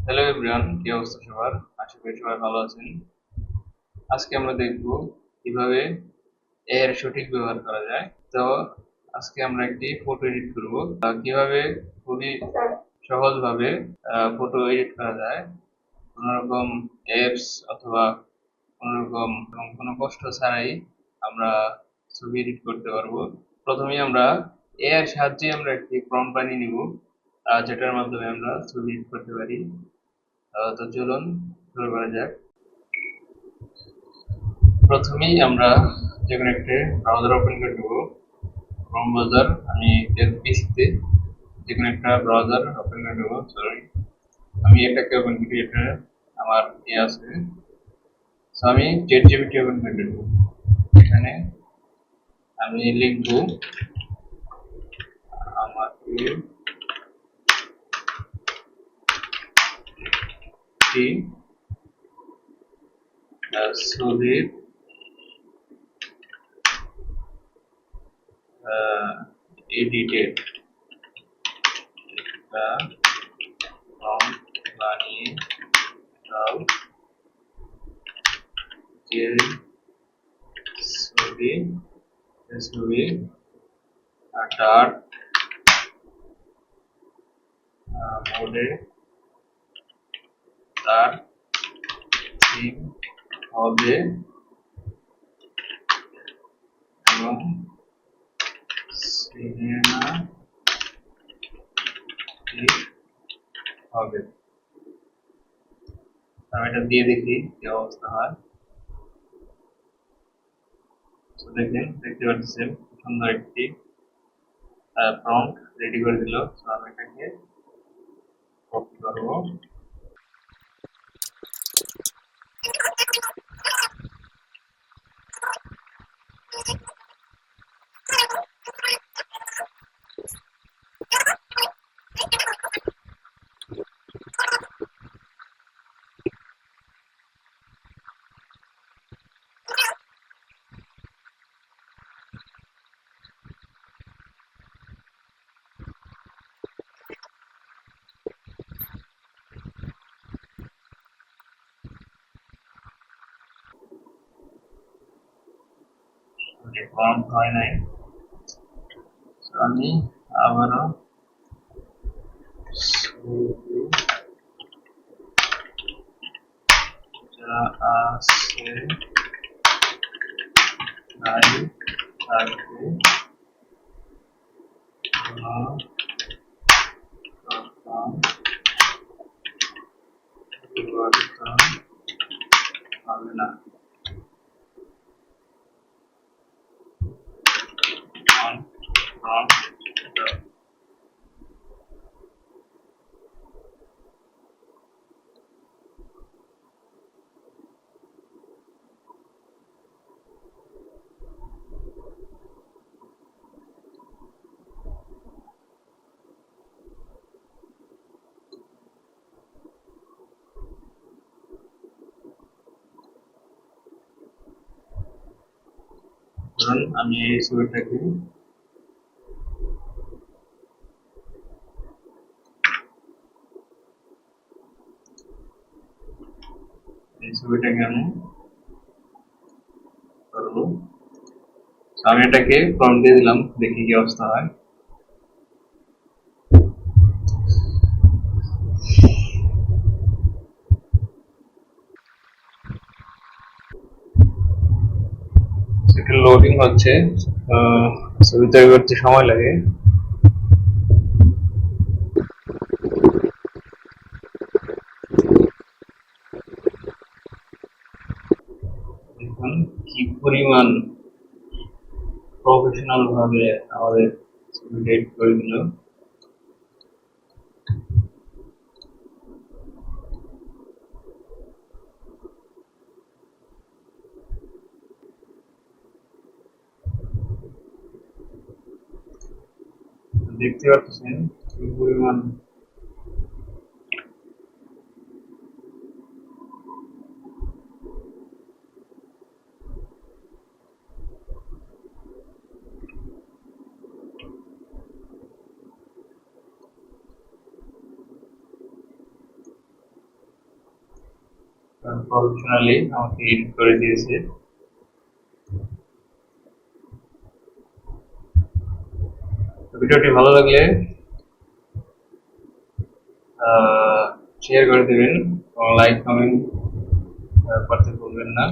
Hello everyone, কি অবস্থা সবার? আশা করি সবাই ভালো আছেন। আজকে আমরা দেখব কিভাবে এআই এর সঠিক ব্যবহার করা যায়। তো আজকে আমরা একটি ফটো এডিট করব। কিভাবে খুবই সহজভাবে ফটো এডিট করা যায়, কোনো রকম অ্যাপস অথবা কোনো কষ্ট ছাড়াই আমরা ছবি এডিট করতে পারবো। প্রথমেই আমরা এআই এর সাহায্যে আমরা একটি প্রম্পট বানিয়ে নিব, যেটার মাধ্যমে আমরা ছবি এডিট করতে পারি। তো চলুন শুরু করা যাক। প্রথমেই আমরা যেকোনো একটা ব্রাউজার ওপেন করে নেব। ক্রোম ব্রাউজার, আমি পিসিতে যেকোনো একটা ব্রাউজার ওপেন করে নেব। সরি, আমি এটাকে ওপেন করি, এটা আমার আছে। তো আমি চ্যাটজিপিটি ওপেন করে নেব। এখানে আমি লিখব আমাকে একটি ছবির এডিটেড প্রম্পট বানিয়ে দাও, যে ছবি ছবি ডার্ক মোডে তার থিম হবে এবং সিনেমাটিক হবে। আমি এটা দিয়ে দেখি কি অবস্থা হয়। তো দেখেন, দেখতে পাচ্ছেন সুন্দর একটি প্রম্পট রেডি করে দিল। তো আমি এটাকে কপি করব। প্রম্পট হয় নাই। তো আমি আবারও ছবি যা আছে তাই থাকবে, কোনো রকম পরিবর্তন হবে না। prompt ধরুন আমি এই ছবিটাকে আমি করবো। আমি এটাকে প্রম্পট দিয়ে দিলাম, দেখি কি অবস্থা হয়। একটু লোডিং হচ্ছে, ছবি তৈরি করতে সময় লাগে। দেখুন কি পরিমাণ প্রফেশনাল ভাবে আমাদের ছবিটা এডিট করে দিল। দেখতে পাচ্ছেন কি পরিমাণ প্রফেশনালি আমাকে এডিট করে দিয়েছে। ভিডিওটি ভালো লাগলে শেয়ার করে দেবেন এবং লাইক কমেন্ট করতে ভুলবেন না।